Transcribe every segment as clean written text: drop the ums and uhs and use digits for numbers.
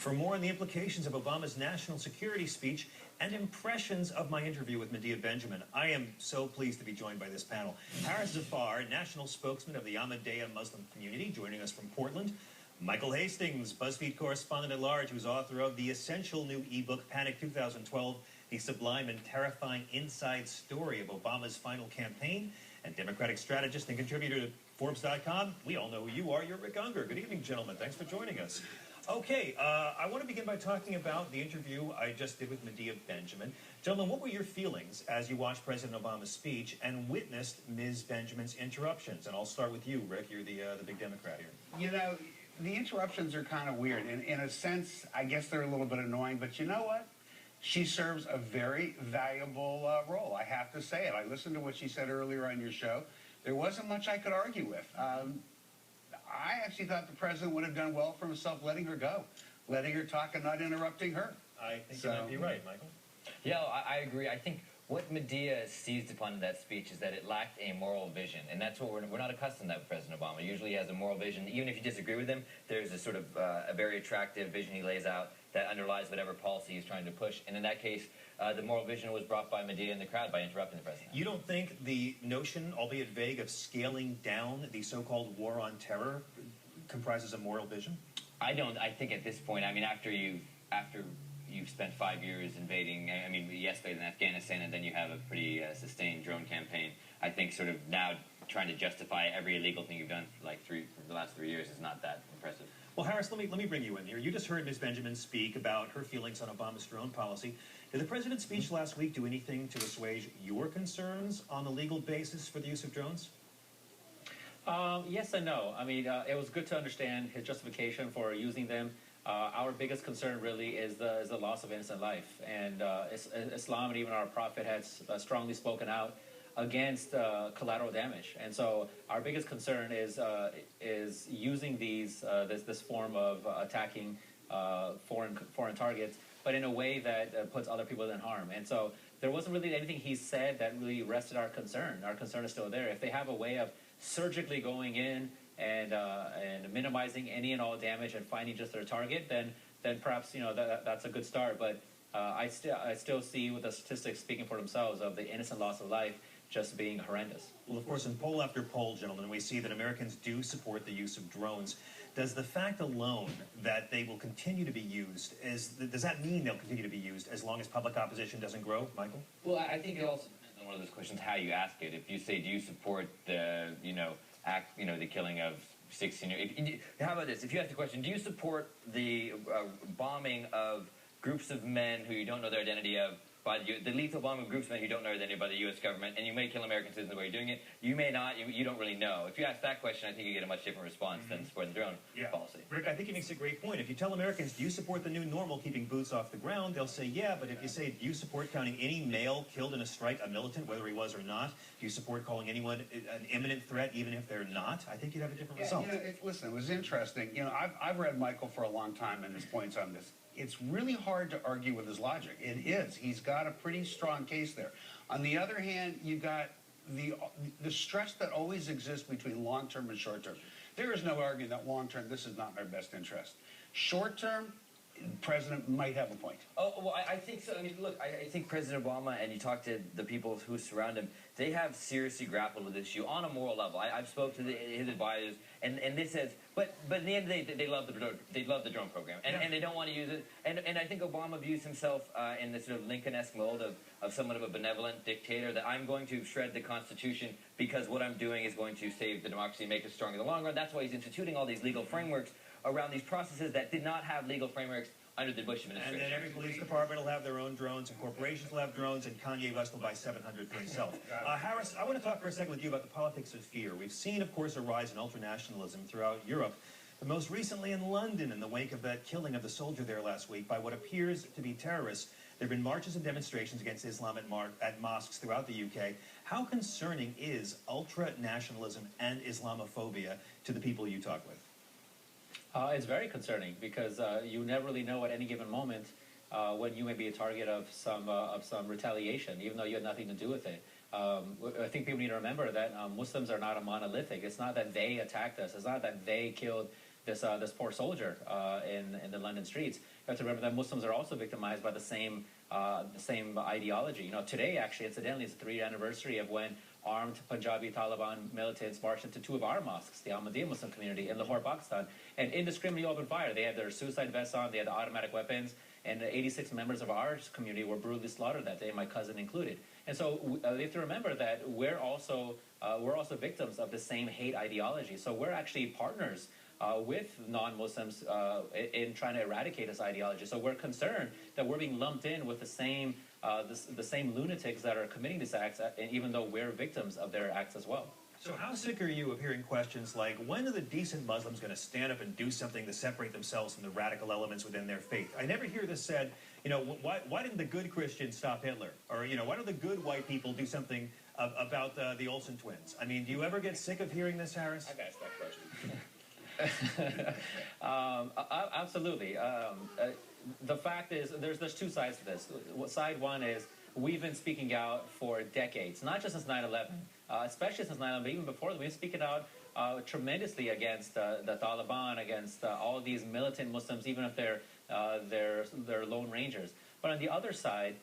for more on the implications of Obama's national security speech and impressions of my interview with Medea Benjamin. I am so pleased to be joined by this panel. Harris Zafar, national spokesman of the Ahmadiyya Muslim community, joining us from Portland. Michael Hastings, BuzzFeed correspondent at large, who's author of the essential new ebook, Panic 2012, the sublime and terrifying inside story of Obama's final campaign, and Democratic strategist and contributor to Forbes.com. We all know who you are. You're Rick Unger. Good evening, gentlemen. Thanks for joining us. Okay, I want to begin by talking about the interview I just did with Medea Benjamin. Gentlemen, what were your feelings as you watched President Obama's speech and witnessed Ms. Benjamin's interruptions? And I'll start with you, Rick. You're the big Democrat here. You know, the interruptions are kind of weird. In a sense, I guess they're a little bit annoying, but you know what? She serves a very valuable role. I have to say it. I listened to what she said earlier on your show. There wasn't much I could argue with. I actually thought the president would have done well for himself letting her go, letting her talk and not interrupting her. I think you might be right, Michael. Yeah, I agree. I think what Medea seized upon in that speech is that it lacked a moral vision, and that's what we're not accustomed to with President Obama. Usually he has a moral vision. Even if you disagree with him, there's a sort of a very attractive vision he lays out that underlies whatever policy he's trying to push. And in that case, the moral vision was brought by Medea and the crowd by interrupting the president. You don't think the notion, albeit vague, of scaling down the so-called war on terror comprises a moral vision? I don't. I think at this point, I mean, after you've spent 5 years invading, I mean, yesterday in Afghanistan, and then you have a pretty sustained drone campaign, I think sort of now trying to justify every illegal thing you've done for for the last 3 years is not that impressive. Well, Harris, let me bring you in here. You just heard Ms. Benjamin speak about her feelings on Obama's drone policy. Did the president's speech last week do anything to assuage your concerns on the legal basis for the use of drones? Yes and no. I mean, it was good to understand his justification for using them. Our biggest concern really is the loss of innocent life. And Islam and even our prophet has strongly spoken out against collateral damage. And so our biggest concern is using this form of attacking foreign targets, but in a way that puts other people in harm. And so there wasn't really anything he said that really arrested our concern. Our concern is still there. If they have a way of surgically going in and minimizing any and all damage and finding just their target, then perhaps that's a good start. But I still see, with the statistics speaking for themselves, of the innocent loss of life just being horrendous. Well, of course, in poll after poll, gentlemen, we see that Americans do support the use of drones. Does the fact alone that they will continue to be used, does that mean they'll continue to be used as long as public opposition doesn't grow, Michael? Well, I think it also depends on one of those questions, how you ask it. If you say, do you support the, the killing of 16 how about this? If you ask the question, do you support the bombing of groups of men who you don't know their identity of, by the lethal bombing of groups of men who don't know their identity by the U.S. government, and you may kill American citizens the way you're doing it, you may not, you don't really know. If you ask that question, I think you get a much different response than supporting the drone policy. Rick, I think he makes a great point. If you tell Americans, do you support the new normal, keeping boots off the ground, they'll say, yeah, but if you say, do you support counting any male killed in a strike a militant, whether he was or not? Do you support calling anyone an imminent threat, even if they're not? I think you'd have a different result. Listen, it was interesting. I've read Michael for a long time and his points on this. It's really hard to argue with his logic. It is. He's got a pretty strong case there. On the other hand, you've got the stress that always exists between long-term and short-term. There is no arguing that long-term, this is not in our best interest. Short-term, the president might have a point. Oh, well, I think so. I mean, look, I think President Obama, and you talk to the people who surround him, they have seriously grappled with this issue on a moral level. I've spoken to his advisors, and this says, but at the end of the day, they love the drone program, and they don't want to use it. And I think Obama views himself in this sort of Lincoln-esque mold of somewhat of a benevolent dictator, that I'm going to shred the Constitution because what I'm doing is going to save the democracy, make it stronger in the long run. That's why he's instituting all these legal frameworks around these processes that did not have legal frameworks under the Bush administration. And then every police department will have their own drones, and corporations will have drones, and Kanye West will buy 700 for himself. Harris, I want to talk for a second with you about the politics of fear. We've seen, of course, a rise in ultranationalism throughout Europe, but most recently in London, in the wake of that killing of the soldier there last week by what appears to be terrorists. There have been marches and demonstrations against Islam at mosques throughout the UK. How concerning is ultranationalism and Islamophobia to the people you talk with? It's very concerning because you never really know at any given moment when you may be a target of some retaliation, even though you had nothing to do with it. I think people need to remember that Muslims are not a monolithic. It's not that they attacked us. It's not that they killed this poor soldier in the London streets. You have to remember that Muslims are also victimized by the same ideology. You know, today actually, incidentally, is the 3rd anniversary of when armed Punjabi Taliban militants marched into 2 of our mosques, the Ahmadiyya Muslim community in Lahore, Pakistan, and indiscriminately opened fire. They had their suicide vests on, they had the automatic weapons, and 86 members of our community were brutally slaughtered that day, my cousin included. And so you have to remember that we're also victims of the same hate ideology. So we're actually partners with non-Muslims in trying to eradicate this ideology. So we're concerned that we're being lumped in with the same lunatics that are committing these acts, even though we're victims of their acts as well. So how sick are you of hearing questions like, when are the decent Muslims going to stand up and do something to separate themselves from the radical elements within their faith? I never hear this said, you know, why didn't the good Christians stop Hitler? Or, you know, why don't the good white people do something about the Olsen twins? I mean, do you ever get sick of hearing this, Harris? I've asked that question. Absolutely. The fact is, there's 2 sides to this. Side one is we've been speaking out for decades, not just since 9/11, especially since 9/11, but even before that. We've been speaking out tremendously against the Taliban, against all of these militant Muslims, even if they're lone rangers. But on the other side,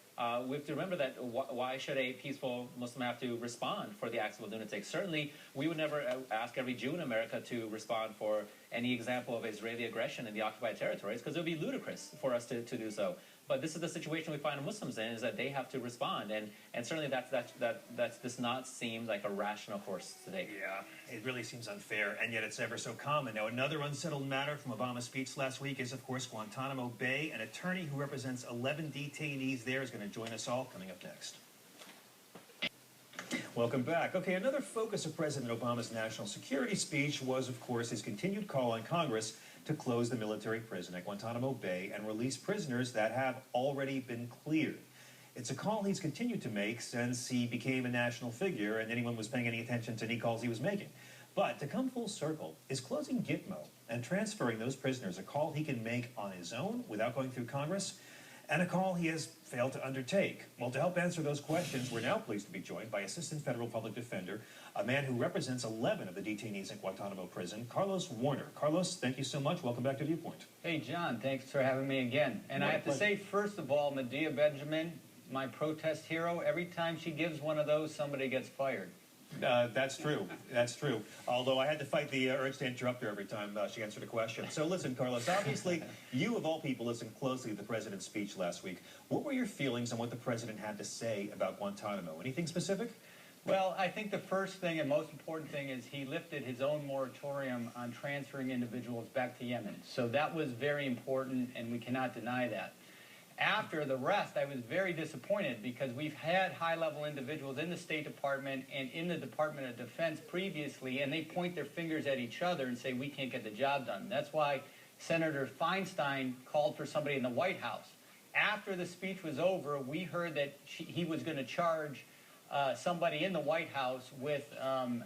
we have to remember that why should a peaceful Muslim have to respond for the acts of a lunatic? Certainly, we would never ask every Jew in America to respond for any example of Israeli aggression in the occupied territories, because it would be ludicrous for us to do so. But this is the situation we find Muslims in, is that they have to respond, and certainly that does not seem like a rational course today. Yeah, it really seems unfair, and yet it's ever so common. Now, another unsettled matter from Obama's speech last week is, of course, Guantanamo Bay. An attorney who represents 11 detainees there is going to join us all coming up next. Welcome back. Okay, another focus of President Obama's national security speech was, of course, his continued call on Congress to close the military prison at Guantanamo Bay and release prisoners that have already been cleared. It's a call he's continued to make since he became a national figure and anyone was paying any attention to any calls he was making. But to come full circle, is closing Gitmo and transferring those prisoners a call he can make on his own without going through Congress, and a call he has failed to undertake? Well, to help answer those questions, we're now pleased to be joined by Assistant Federal Public Defender, a man who represents 11 of the detainees at Guantanamo Prison, Carlos Warner. Carlos, thank you so much. Welcome back to Viewpoint. Hey, John, thanks for having me again. And I have to say, first of all, Medea Benjamin, my protest hero, every time she gives one of those, somebody gets fired. That's true. That's true. Although I had to fight the urge to interrupt her every time she answered a question. So listen, Carlos, obviously you of all people listened closely to the president's speech last week. What were your feelings on what the president had to say about Guantanamo? Anything specific? Well, I think the first thing and most important thing is he lifted his own moratorium on transferring individuals back to Yemen. So that was very important, and we cannot deny that. After the rest, I was very disappointed because we've had high-level individuals in the State Department and in the Department of Defense previously, and they point their fingers at each other and say, we can't get the job done. That's why Senator Feinstein called for somebody in the White House. After the speech was over, we heard that he was going to charge somebody in the White House with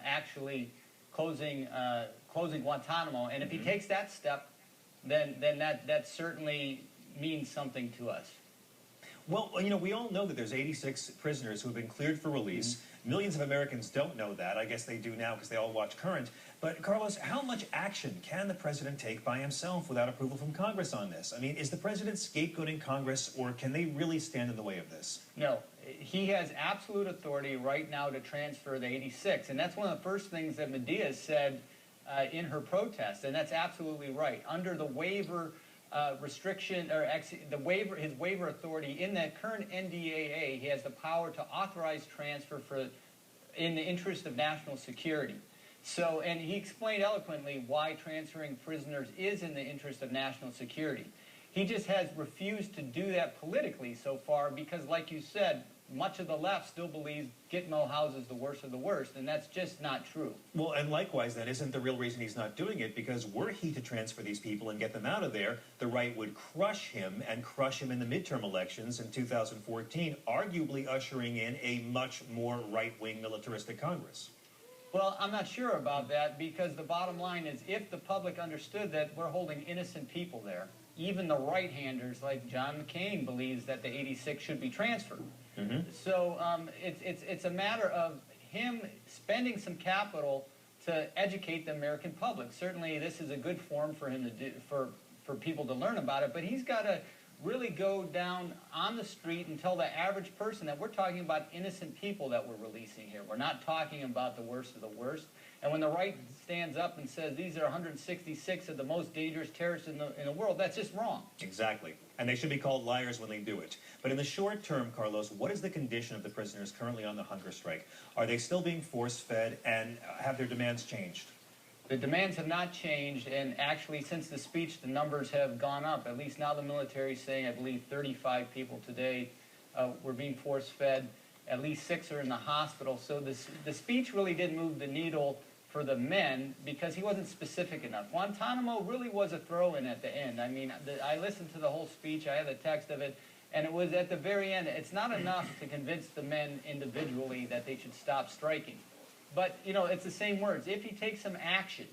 actually closing Guantanamo. And if he takes that step, then that certainly means something to us. Well, you know, we all know that there's 86 prisoners who have been cleared for release. Millions of Americans don't know that. I guess they do now because they all watch Current. But, Carlos, how much action can the president take by himself without approval from Congress on this? I mean, is the president scapegoating Congress, or can they really stand in the way of this? No. He has absolute authority right now to transfer the 86. And that's one of the first things that Medea said in her protest. And that's absolutely right. Under the waiver restriction, or actually his waiver authority in that current NDAA, he has the power to authorize transfer in the interest of national security. So, and he explained eloquently why transferring prisoners is in the interest of national security. He just has refused to do that politically so far because, like you said, much of the left still believes Gitmo houses the worst of the worst, and that's just not true. Well, and likewise, that isn't the real reason he's not doing it, because were he to transfer these people and get them out of there, the right would crush him and crush him in the midterm elections in 2014, arguably ushering in a much more right-wing militaristic Congress. Well, I'm not sure about that, because the bottom line is if the public understood that we're holding innocent people there, even the right-handers like John McCain believes that the 86 should be transferred. So it's a matter of him spending some capital to educate the American public. Certainly, this is a good forum for him to do, for people to learn about it, but he's got to really go down on the street and tell the average person that we're talking about innocent people that we're releasing here. We're not talking about the worst of the worst. And when the right stands up and says these are 166 of the most dangerous terrorists in the world, that's just wrong. Exactly. And they should be called liars when they do it. But in the short term, Carlos, what is the condition of the prisoners currently on the hunger strike? Are they still being force-fed, and have their demands changed? The demands have not changed, and actually since the speech, the numbers have gone up. At least now the military is saying, I believe, 35 people today were being force-fed. At least 6 are in the hospital. So the speech really did move the needle for the men because he wasn't specific enough. Guantanamo really was a throw-in at the end. I mean, I listened to the whole speech. I had the text of it. And it was at the very end. It's not enough to convince the men individually that they should stop striking. But, you know, it's the same words. If he takes some action,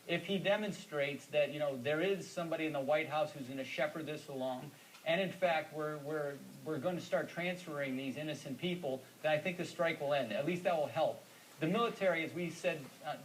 if he demonstrates that, you know, there is somebody in the White House who's going to shepherd this along, and in fact, we're going to start transferring these innocent people, then I think the strike will end. At least that will help. The military, as we said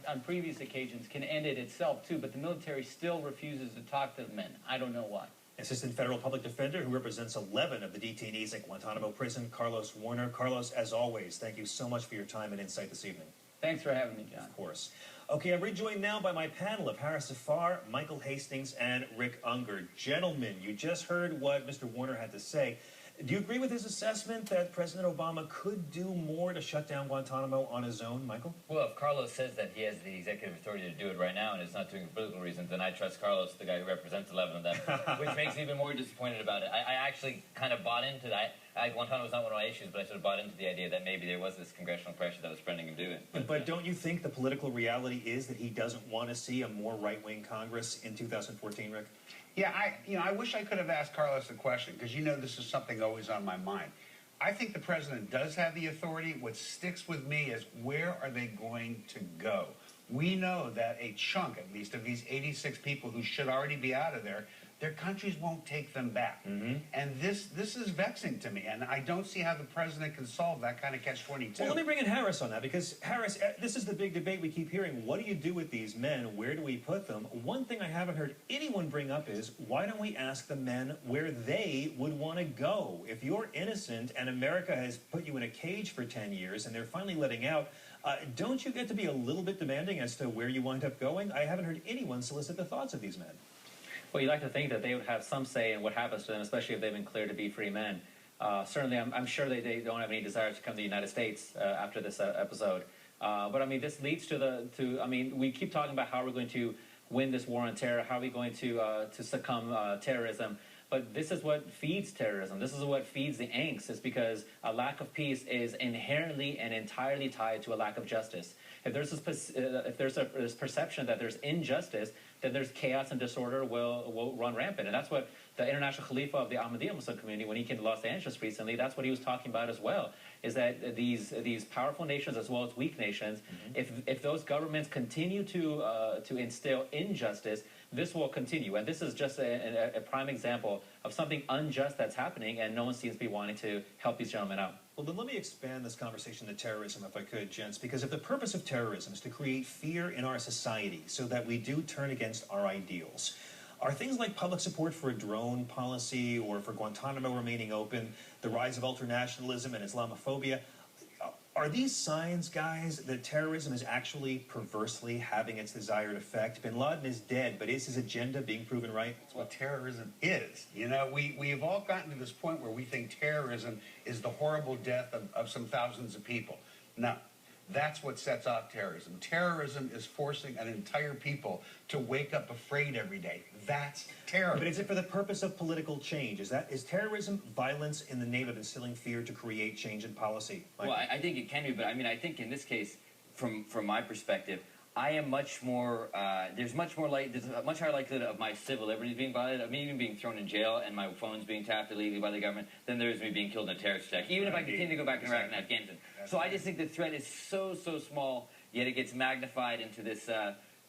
on previous occasions, can end it itself too, but the military still refuses to talk to the men. I don't know why. Assistant Federal Public Defender who represents 11 of the detainees at Guantanamo Prison, Carlos Warner. Carlos, as always, thank you so much for your time and insight this evening. Thanks for having me, John. Of course. Okay, I'm rejoined now by my panel of Harris Zafar, Michael Hastings, and Rick Unger. Gentlemen, you just heard what Mr. Warner had to say. Do you agree with his assessment that President Obama could do more to shut down Guantanamo on his own, Michael? Well, if Carlos says that he has the executive authority to do it right now and is not doing it for political reasons, then I trust Carlos, the guy who represents 11 of them, which makes me even more disappointed about it. I actually kind of bought into that. Guantanamo was not one of my issues, but I sort of bought into the idea that maybe there was this congressional pressure that was preventing him doing it. But don't you think the political reality is that he doesn't want to see a more right-wing Congress in 2014, Rick? Yeah, I wish I could have asked Carlos a question because this is something always on my mind. I think the president does have the authority. What sticks with me is where are they going to go? We know that a chunk, at least, of these 86 people who should already be out of there, their countries won't take them back. Mm-hmm. And this is vexing to me, and I don't see how the president can solve that kind of catch-22. Well, let me bring in Harris on that, because, Harris, this is the big debate we keep hearing. What do you do with these men? Where do we put them? One thing I haven't heard anyone bring up is, why don't we ask the men where they would want to go? If you're innocent and America has put you in a cage for 10 years and they're finally letting out, don't you get to be a little bit demanding as to where you wind up going? I haven't heard anyone solicit the thoughts of these men. Well, you'd like to think that they would have some say in what happens to them, especially if they've been cleared to be free men. Certainly, I'm sure they don't have any desire to come to the United States after this episode. But I mean, this leads to we keep talking about how we're going to win this war on terror, how are we going to succumb terrorism. But this is what feeds terrorism. This is what feeds the angst. It's because a lack of peace is inherently and entirely tied to a lack of justice. If there's this perception that there's injustice, then there's chaos and disorder will run rampant. And that's what the International Khalifa of the Ahmadiyya Muslim community, when he came to Los Angeles recently, that's what he was talking about as well, is that these powerful nations as well as weak nations, if those governments continue to instill injustice, this will continue. And this is just a prime example of something unjust that's happening, and no one seems to be wanting to help these gentlemen out. Well, then let me expand this conversation to terrorism, if I could, gents, because if the purpose of terrorism is to create fear in our society so that we do turn against our ideals, are things like public support for a drone policy or for Guantanamo remaining open, the rise of ultranationalism and Islamophobia, are these signs, guys, that terrorism is actually perversely having its desired effect? Bin Laden is dead, but is his agenda being proven right? That's what terrorism is. We have all gotten to this point where we think terrorism is the horrible death of some thousands of people. No, that's what sets off terrorism. Terrorism is forcing an entire people to wake up afraid every day. That's terrorism. But is it for the purpose of political change? Is terrorism violence in the name of instilling fear to create change in policy? Well, I think it can be, but I mean, I think in this case, from my perspective, I am much more, there's a much higher likelihood of my civil liberties being violated, of me even being thrown in jail and my phones being tapped illegally by the government, than there is me being killed in a terrorist attack, even if I continue to go back to Iraq and Afghanistan. So I just think the threat is so small, yet it gets magnified into this,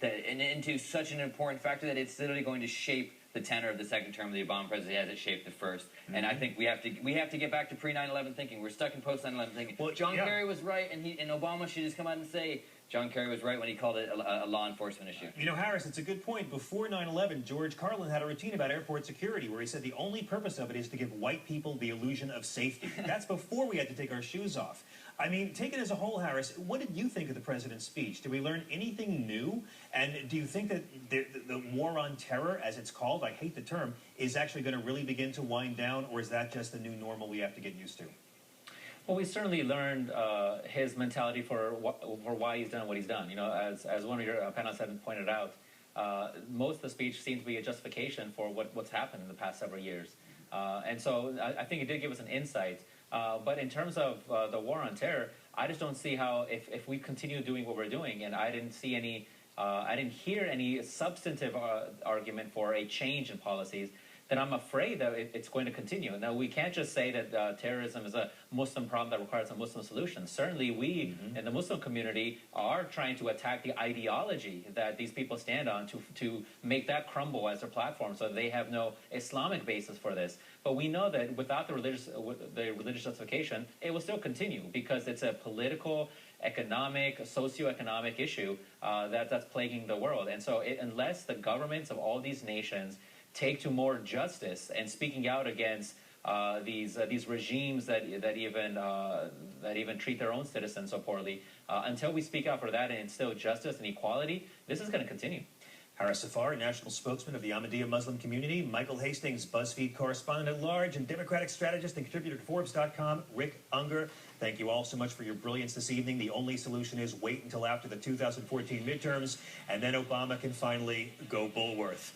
into such an important factor that it's literally going to shape the tenor of the second term of the Obama presidency as it shaped the first. Mm-hmm. And I think we have to get back to pre-9/11 thinking. We're stuck in post-9/11 thinking. Well, John Kerry was right, and Obama should just come out and say, John Kerry was right when he called it a law enforcement issue. You know, Harris, it's a good point. Before 9/11, George Carlin had a routine about airport security where he said the only purpose of it is to give white people the illusion of safety. That's before we had to take our shoes off. I mean, take it as a whole, Harris, what did you think of the president's speech? Did we learn anything new? And do you think that the war on terror, as it's called, I hate the term, is actually going to really begin to wind down, or is that just the new normal we have to get used to? Well, we certainly learned his mentality for why he's done what he's done. You know, as one of your panelists had pointed out, most of the speech seems to be a justification for what's happened in the past several years. And so I think it did give us an insight. But in terms of the war on terror, I just don't see how, if we continue doing what we're doing, and I didn't see any, I didn't hear any substantive argument for a change in policies, then I'm afraid that it's going to continue. Now, we can't just say that terrorism is a Muslim problem that requires a Muslim solution. Certainly, we in the Muslim community are trying to attack the ideology that these people stand on to make that crumble as their platform so they have no Islamic basis for this. But we know that without the religious justification, it will still continue because it's a political, economic, socioeconomic issue that's plaguing the world. And so unless the governments of all these nations take to more justice and speaking out against these regimes that even treat their own citizens so poorly, until we speak out for that and instill justice and equality, this is going to continue. Harris Zafar, national spokesman of the Ahmadiyya Muslim community. Michael Hastings, BuzzFeed correspondent at large and Democratic strategist and contributor to Forbes.com. Rick Unger, thank you all so much for your brilliance this evening. The only solution is wait until after the 2014 midterms, and then Obama can finally go Bulworth.